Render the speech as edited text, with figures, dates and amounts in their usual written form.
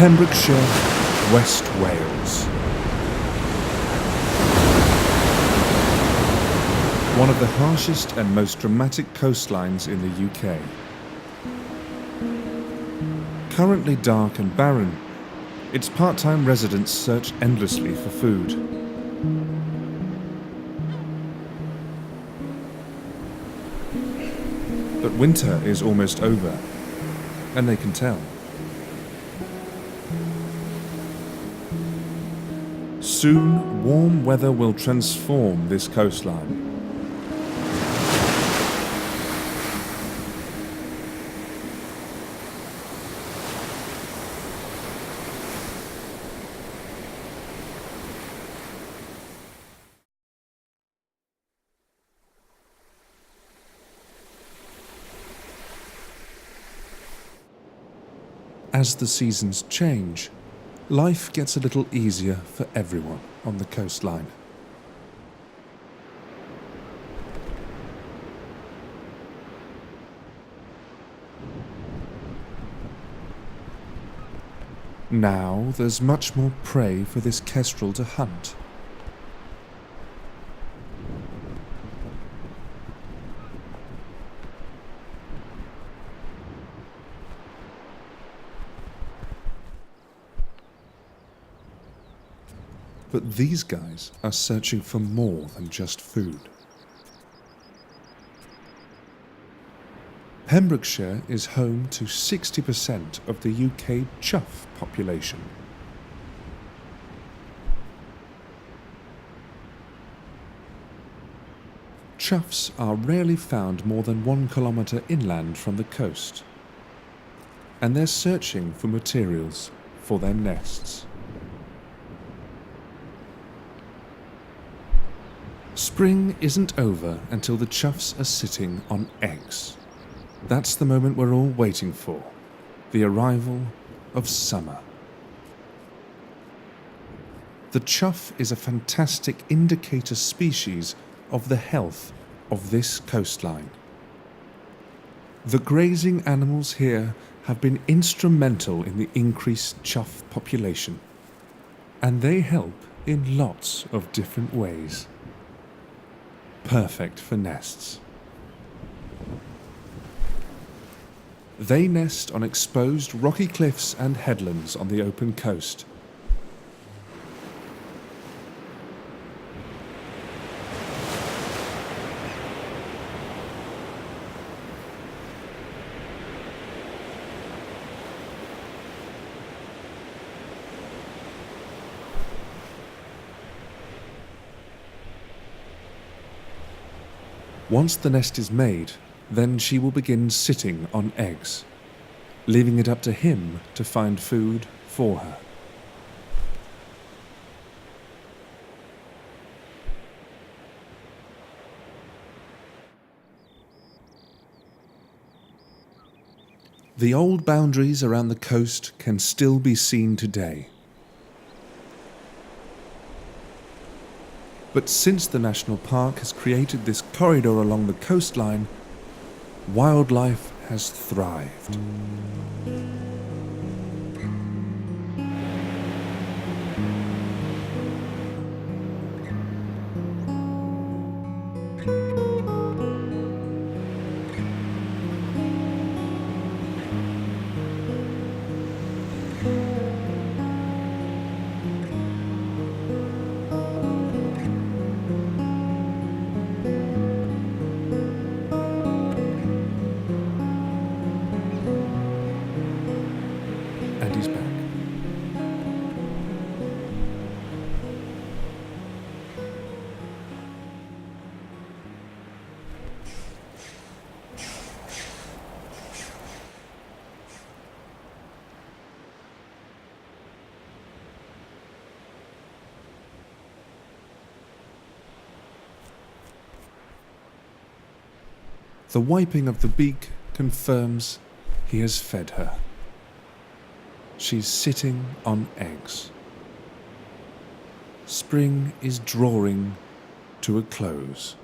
Pembrokeshire, West Wales. One of the harshest and most dramatic coastlines in the UK. Currently dark and barren, its part-time residents search endlessly for food. But winter is almost over, and they can tell. Soon, warm weather will transform this coastline. As the seasons change, life gets a little easier for everyone on the coastline. Now there's much more prey for this kestrel to hunt. But these guys are searching for more than just food. Pembrokeshire is home to 60% of the UK chough population. Choughs are rarely found more than 1 kilometre inland from the coast, and they're searching for materials for their nests. Spring isn't over until the choughs are sitting on eggs. That's the moment we're all waiting for, the arrival of summer. The chough is a fantastic indicator species of the health of this coastline. The grazing animals here have been instrumental in the increased chough population, and they help in lots of different ways. Perfect for nests. They nest on exposed rocky cliffs and headlands on the open coast. Once the nest is made, then she will begin sitting on eggs, leaving it up to him to find food for her. The old boundaries around the coast can still be seen today. But since the national park has created this corridor along the coastline, wildlife has thrived. And he's back. The wiping of the beak confirms he has fed her. She's sitting on eggs. Spring is drawing to a close.